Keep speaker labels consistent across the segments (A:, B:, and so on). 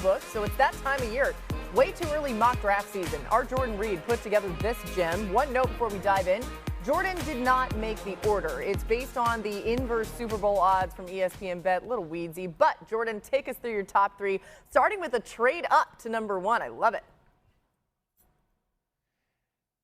A: book, so it's that time of year. Way too early mock draft season. Our Jordan Reed put together this gem. One note before we dive in. Jordan did not make the order. It's based on the inverse Super Bowl odds from ESPN Bet. Little weedsy, but Jordan, take us through your top three, starting with a trade up to number one. I love it.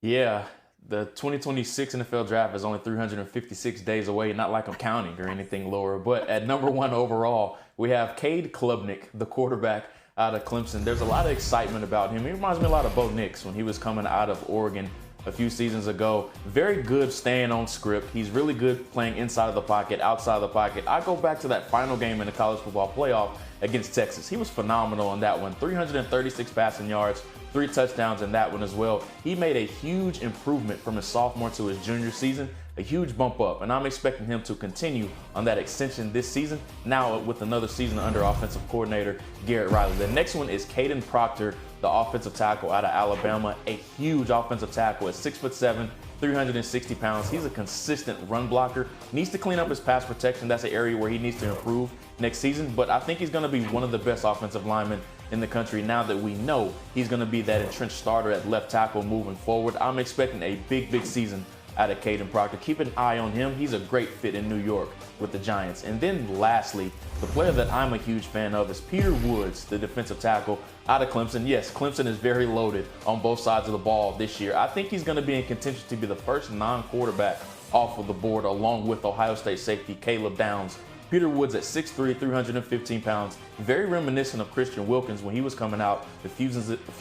B: Yeah, the 2026 NFL Draft is only 356 days away. Not like I'm counting or anything, Laura. But at number one overall, we have Cade Klubnik, the quarterback out of Clemson. There's a lot of excitement about him. He reminds me a lot of Bo Nix when he was coming out of Oregon a few seasons ago. Very good staying on script. He's really good playing inside of the pocket, outside of the pocket. I go back to that final game in the college football playoff against Texas. He was phenomenal in that one. 336 passing yards, 3 touchdowns in that one as well. He made a huge improvement from his sophomore to his junior season, a huge bump up, and I'm expecting him to continue on that extension this season, now with another season under offensive coordinator Garrett Riley. The next one is Caden Proctor, the offensive tackle out of Alabama, a huge offensive tackle at 6'7", 360 pounds. He's a consistent run blocker. Needs to clean up his pass protection. That's an area where he needs to improve next season, but I think he's going to be one of the best offensive linemen in the country now that we know he's going to be that entrenched starter at left tackle moving forward. I'm expecting a big season out of Caden Proctor. Keep an eye on him. He's a great fit in New York with the Giants. And then lastly, the player that I'm a huge fan of is Peter Woods, the defensive tackle out of Clemson. Yes, Clemson is very loaded on both sides of the ball this year. I think he's going to be in contention to be the first non-quarterback off of the board, along with Ohio State safety Caleb Downs. Peter Woods at 6'3", 315 pounds, very reminiscent of Christian Wilkins when he was coming out a few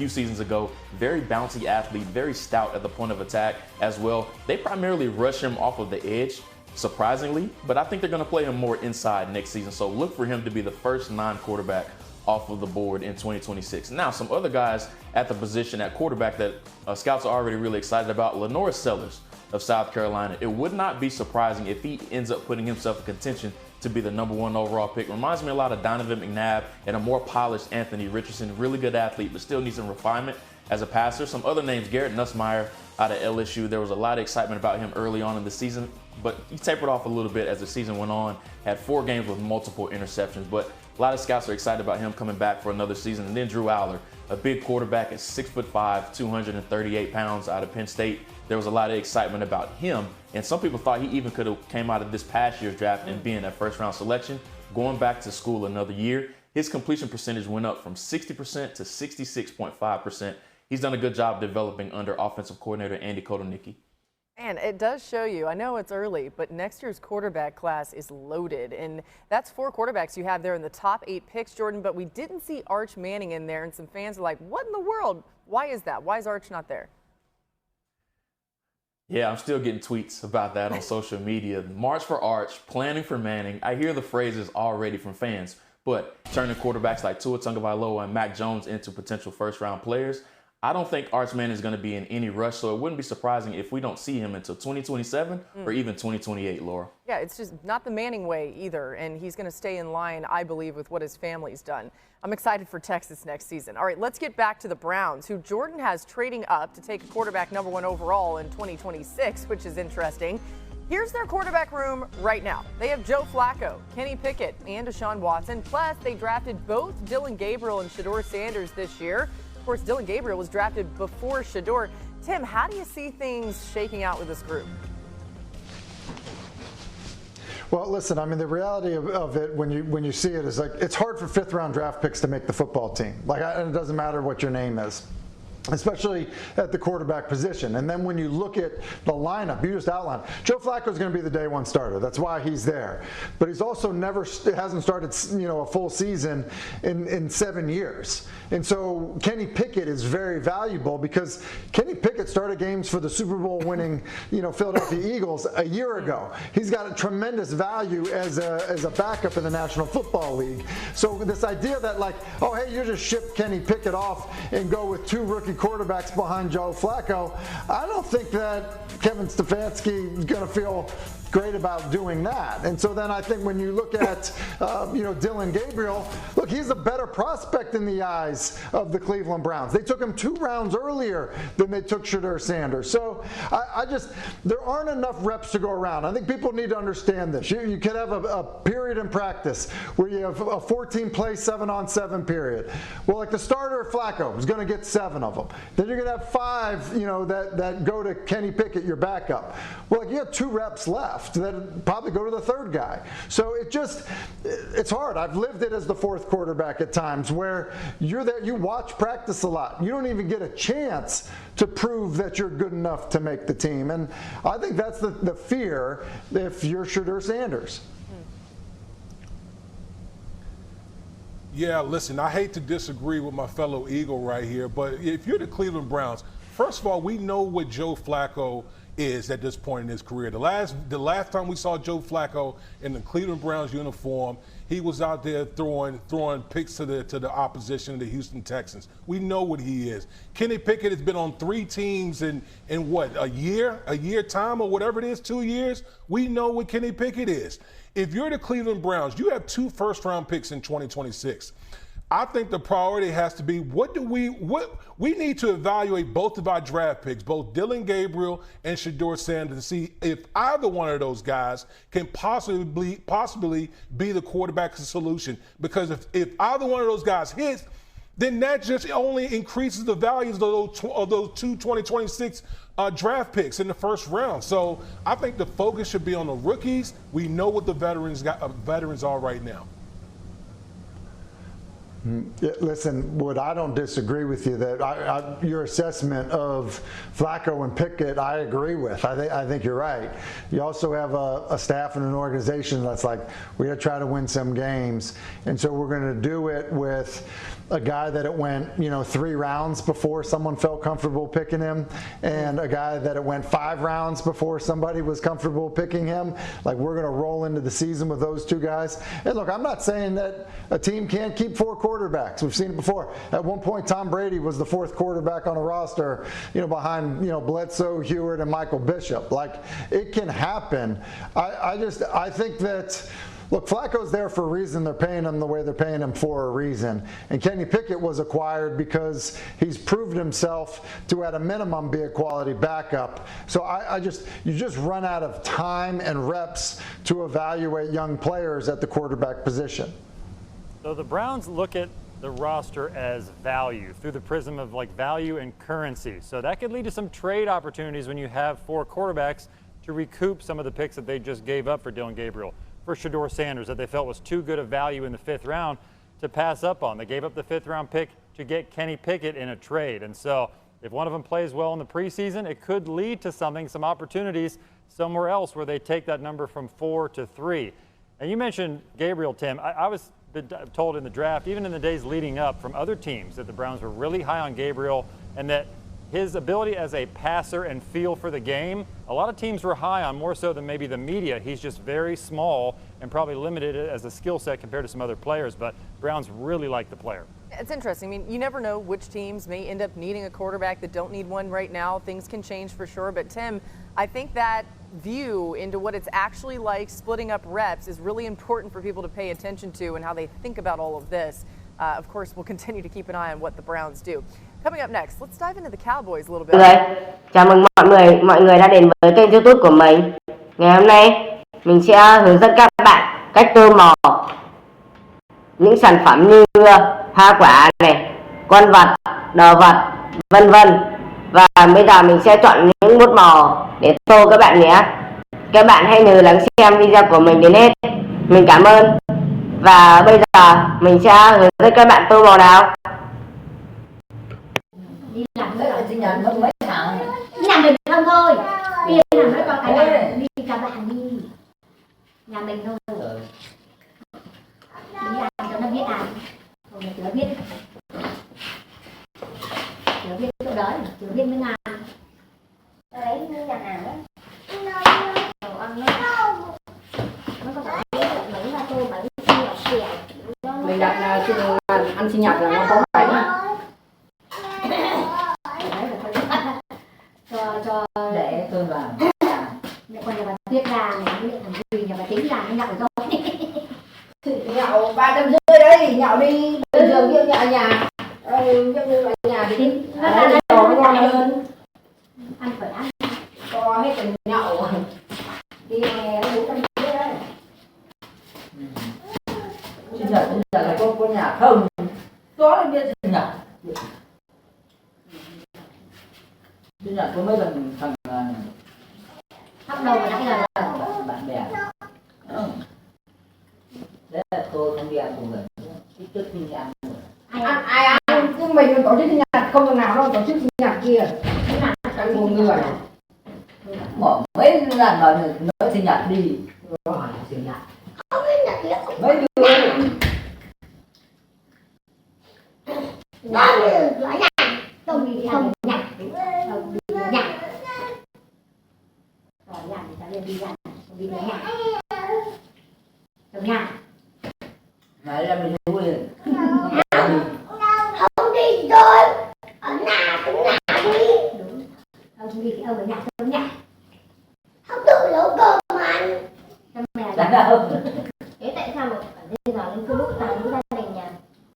B: seasons ago. Very bouncy athlete, very stout at the point of attack as well. They primarily rush him off of the edge, surprisingly, but I think they're going to play him more inside next season. So look for him to be the first non-quarterback off of the board in 2026. Now, some other guys at the position at quarterback that scouts are already really excited about. Lenore Sellers of South Carolina. It would not be surprising if he ends up putting himself in contention to be the number one overall pick. Reminds me a lot of Donovan McNabb and a more polished Anthony Richardson. Really good athlete, but still needs some refinement as a passer. Some other names, Garrett Nussmeier out of LSU. There was a lot of excitement about him early on in the season, but he tapered off a little bit as the season went on. Had 4 games with multiple interceptions, but a lot of scouts are excited about him coming back for another season. And then Drew Aller, a big quarterback at 6'5", 238 pounds out of Penn State. There was a lot of excitement about him, and some people thought he even could have came out of this past year's draft and being a first-round selection. Going back to school another year, his completion percentage went up from 60% to 66.5%. He's done a good job developing under offensive coordinator Andy Kotelnicki.
A: And it does show you, I know it's early, but next year's quarterback class is loaded. And that's 4 quarterbacks you have there in the top 8 picks, Jordan. But we didn't see Arch Manning in there, and some fans are like, what in the world? Why is that? Why is Arch not there?
B: Yeah, I'm still getting tweets about that on social media. March for Arch, planning for Manning. I hear the phrases already from fans, but turning quarterbacks like Tua Tagovailoa and Mac Jones into potential first-round players, I don't think Arch Manning is going to be in any rush, so it wouldn't be surprising if we don't see him until 2027 or even 2028, Laura. Yeah,
A: it's just not the Manning way either, and he's going to stay in line, I believe, with what his family's done. I'm excited for Texas next season. All right, let's get back to the Browns, who Jordan has trading up to take a quarterback number 1 overall in 2026, which is interesting. Here's their quarterback room right now. They have Joe Flacco, Kenny Pickett, and Deshaun Watson. Plus, they drafted both Dillon Gabriel and Shedeur Sanders this year. Of course, Dillon Gabriel was drafted before Shedeur. Tim, how do you see things shaking out with this group?
C: Well, listen, I mean, the reality of it when you see it is like it's hard for 5th-round draft picks to make the football team. And it doesn't matter what your name is, especially at the quarterback position. And then when you look at the lineup, you just outlined, Joe Flacco is going to be the day 1 starter. That's why he's there. But he's also hasn't started, a full season in 7 years. And so Kenny Pickett is very valuable because Kenny Pickett started games for the Super Bowl winning, Philadelphia Eagles a year ago. He's got a tremendous value as a backup in the National Football League. So this idea that you just ship Kenny Pickett off and go with 2 rookie quarterbacks behind Joe Flacco, I don't think that Kevin Stefanski is going to feel great about doing that. And so then I think when you look at, Dillon Gabriel, look, he's a better prospect in the eyes of the Cleveland Browns. They took him 2 rounds earlier than they took Shedeur Sanders. So there aren't enough reps to go around. I think people need to understand this. You can have a period in practice where you have a 14-play 7-on-7 period. Well, like the starter Flacco is going to get 7 of them. Then you're going to have 5, that go to Kenny Pickett, your backup. Well, like you have 2 reps left that probably go to the 3rd guy. So it's hard. I've lived it as the 4th quarterback at times where you're there, you watch practice a lot. You don't even get a chance to prove that you're good enough to make the team. And I think that's the fear if you're Shedeur Sanders.
D: Yeah, listen, I hate to disagree with my fellow Eagle right here, but if you're the Cleveland Browns, first of all, we know what Joe Flacco is at this point in his career. The last time we saw Joe Flacco in the Cleveland Browns uniform, he was out there throwing picks to the opposition, the Houston Texans. We know what he is. Kenny Pickett has been on 3 teams in what, a year time or whatever it is, 2 years. We know what Kenny Pickett is. If you're the Cleveland Browns, you have 2 first-round picks in 2026. I think the priority has to be we need to evaluate both of our draft picks, both Dillon Gabriel and Shedeur Sanders, to see if either one of those guys can possibly be the quarterback solution. Because if either one of those guys hits, then that just only increases the values of those 2 2026 draft picks in the first round. So I think the focus should be on the rookies. We know what the veterans are right now.
C: Yeah, listen, Wood, I don't disagree with you that your assessment of Flacco and Pickett, I agree with. I think you're right. You also have a staff and an organization that's like, we're going to try to win some games. And so we're going to do it with a guy that it went, 3 rounds before someone felt comfortable picking him, and a guy that it went 5 rounds before somebody was comfortable picking him. Like, we're going to roll into the season with those 2 guys. And look, I'm not saying that a team can't keep 4 quarterbacks. We've seen it before. At one point, Tom Brady was the 4th quarterback on a roster, behind, Bledsoe, Heward, and Michael Bishop. Like, it can happen. I think that, look, Flacco's there for a reason. They're paying him the way they're paying him for a reason. And Kenny Pickett was acquired because he's proved himself to, at a minimum, be a quality backup. So you just run out of time and reps to evaluate young players at the quarterback position.
E: So the Browns look at the roster as value through the prism of value and currency. So that could lead to some trade opportunities when you have 4 quarterbacks to recoup some of the picks that they just gave up for Dillon Gabriel, for Shedeur Sanders, that they felt was too good a value in the 5th round to pass up on. They gave up the 5th round pick to get Kenny Pickett in a trade. And so if one of them plays well in the preseason, it could lead to some opportunities somewhere else where they take that number from 4 to 3. And you mentioned Gabriel, Tim. I was told in the draft, even in the days leading up, from other teams, that the Browns were really high on Gabriel and that his ability as a passer and feel for the game, a lot of teams were high on, more so than maybe the media. He's just very small and probably limited as a skill set compared to some other players, but Browns really like the player.
A: It's interesting. I mean, you never know which teams may end up needing a quarterback that don't need one right now. Things can change for sure. But, Tim, I think that view into what it's actually like splitting up reps is really important for people to pay attention to and how they think about all of this. Of course, we'll continue to keep an eye on what the Browns do. Coming up next, let's dive into the Cowboys a little bit.
F: Chào mừng mọi người đã đến với kênh YouTube của mình. Ngày hôm nay mình sẽ hướng dẫn các bạn cách tô màu những sản phẩm như hoa quả này, con vật, đồ vật, vân vân. Và bây giờ mình sẽ chọn những bút màu để tô các bạn nhé. Các bạn hãy nhớ lắng xem video của mình đến hết. Mình cảm ơn. Và bây giờ mình sẽ hướng dẫn các bạn tô màu nào.
G: Đi làm với bạn sinh nhật không mấy tháng. Đi làm mình không thôi. Đi làm với con cái đi cả bạn đi. Nhà mình thôi. Đi làm cho nó biết à. Không được chưa biết. Chưa biết chỗ đó, chưa biết mới làm. Đấy như nhà hàng đó. Đồ ăn nó có thể mấy là tô bánh xìa. Mình đặt ăn sinh nhật là nó có bánh. Cho để tôi vào. Để con cho bạn Viết ra này, viết thằng Duy nhà bà tính ra nó nhậu rồi.
H: Nhậu 350 đấy, nhậu đi bình thường như ở nhà. Giống như ở nhà thì tính
G: Nó ra đây
H: đồ nó ngon
G: ăn
H: hơn.
G: ăn phải ăn.
H: Cho hết tiền nhậu. Đi nghe nó 450 đấy.
I: Sinh nhật là có nhà không? Có là biết sinh nhật. Sinh nhật có mấy thằng
G: Hóc đầu mà nãy giờ
I: bạn bè. Đấy là tôi không đi ăn cùng người. Trước khi đi ăn người.
H: Ai ăn, chứ mình tổ chức sinh nhật không thằng nào đâu tổ chức sinh nhật kia. Chẳng một người.
I: Bỏ mấy lần mà nói sinh nhật đi.
G: rồi sinh nhật.
H: Không sinh nhật gì.
I: Mấy đứa
G: Đó là nhà. Không đi không nhặt. Không đi nhặt. Rồi nhà thì ta lên đi nhặt. Không đi nhặt. Trong nhà.
I: mà ra mình vui.
G: Không đi rồi. Ở nhà cũng nhà đi. Đúng. Ông đi thì ông ở nhà tôi nhà. Không tự nấu cơm ăn. Cho mẹ
I: Chẳng đâu.